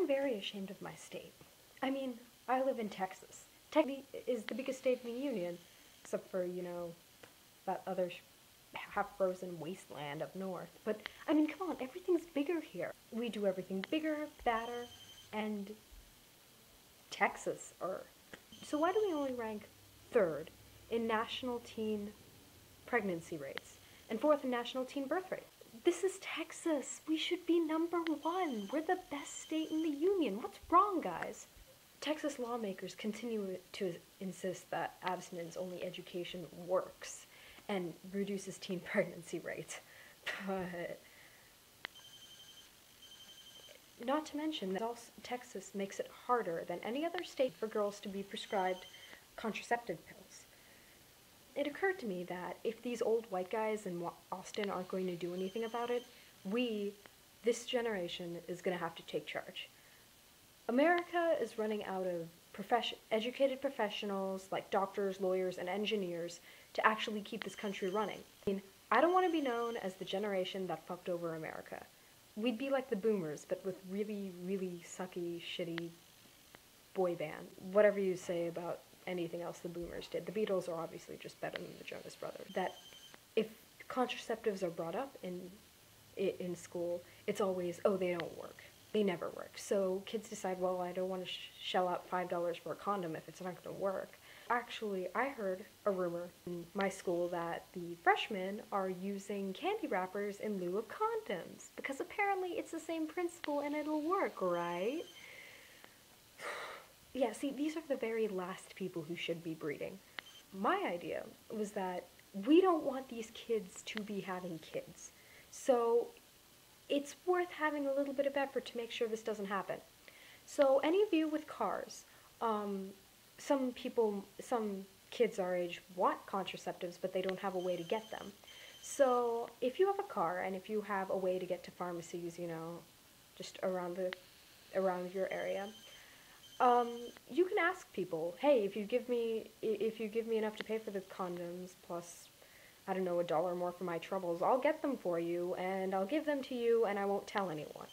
I'm very ashamed of my state. I mean, I live in Texas. Texas is the biggest state in the union, except for, that other half-frozen wasteland up north. But, I mean, come on, everything's bigger here. We do everything bigger, badder, and Texas, or... So why do we only rank third in national teen pregnancy rates and fourth in national teen birth rate? This is Texas. We should be number one. We're the best state in the union. What's wrong, guys? Texas lawmakers continue to insist that abstinence-only education works and reduces teen pregnancy rates. But not to mention that Texas makes it harder than any other state for girls to be prescribed contraceptive pills. It occurred to me that if these old white guys in Austin aren't going to do anything about it, this generation, is going to have to take charge. America is running out of educated professionals like doctors, lawyers, and engineers to actually keep this country running. I mean, I don't want to be known as the generation that fucked over America. We'd be like the boomers, but with really, really sucky, shitty boy band. Whatever you say about anything else the boomers did. The Beatles are obviously just better than the Jonas Brothers. That if contraceptives are brought up in school, it's always, oh, they don't work. They never work. So kids decide, well, I don't want to shell out $5 for a condom if it's not going to work. Actually, I heard a rumor in my school that the freshmen are using candy wrappers in lieu of condoms, because apparently it's the same principle and it'll work, right? Yeah, see, these are the very last people who should be breeding. My idea was that we don't want these kids to be having kids. So it's worth having a little bit of effort to make sure this doesn't happen. So any of you with cars, some kids our age want contraceptives, but they don't have a way to get them. So if you have a car and if you have a way to get to pharmacies, just around your area, you can ask people, hey, if you give me enough to pay for the condoms plus, I don't know, $1 more for my troubles, I'll get them for you and I'll give them to you and I won't tell anyone.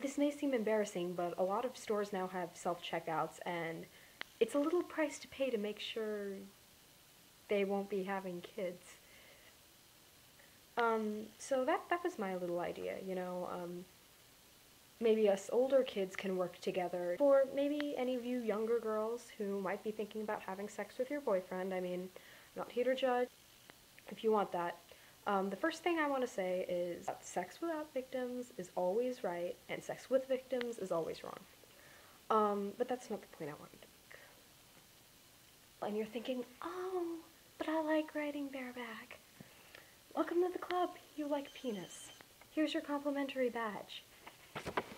This may seem embarrassing, but a lot of stores now have self-checkouts, and it's a little price to pay to make sure they won't be having kids. So that was my little idea, maybe us older kids can work together. For maybe any of you younger girls who might be thinking about having sex with your boyfriend, I mean, I'm not here to judge if you want that. The first thing I want to say is that sex without victims is always right, and sex with victims is always wrong. But that's not the point I wanted to make. And you're thinking, oh, but I like riding bareback. Welcome to the club. You like penis. Here's your complimentary badge.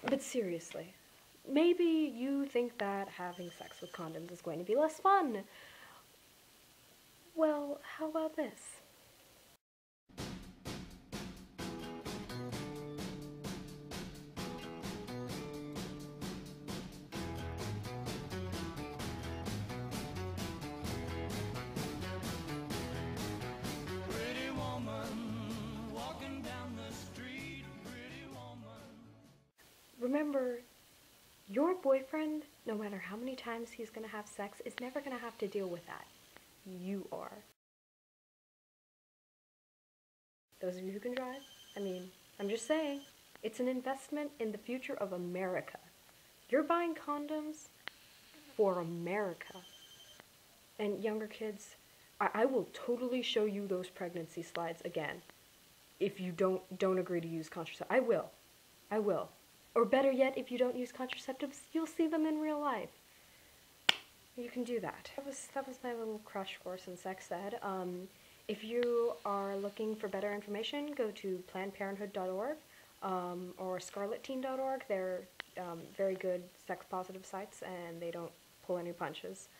But seriously, maybe you think that having sex with condoms is going to be less fun. Well, how about this? Remember, your boyfriend, no matter how many times he's going to have sex, is never going to have to deal with that. You are. Those of you who can drive, I mean, I'm just saying, it's an investment in the future of America. You're buying condoms for America. And younger kids, I will totally show you those pregnancy slides again. If you don't agree to use contraceptives, I will. Or better yet, if you don't use contraceptives, you'll see them in real life. You can do that. That was my little crash course in sex ed. If you are looking for better information, go to PlannedParenthood.org or ScarletTeen.org. They're very good sex-positive sites, and they don't pull any punches.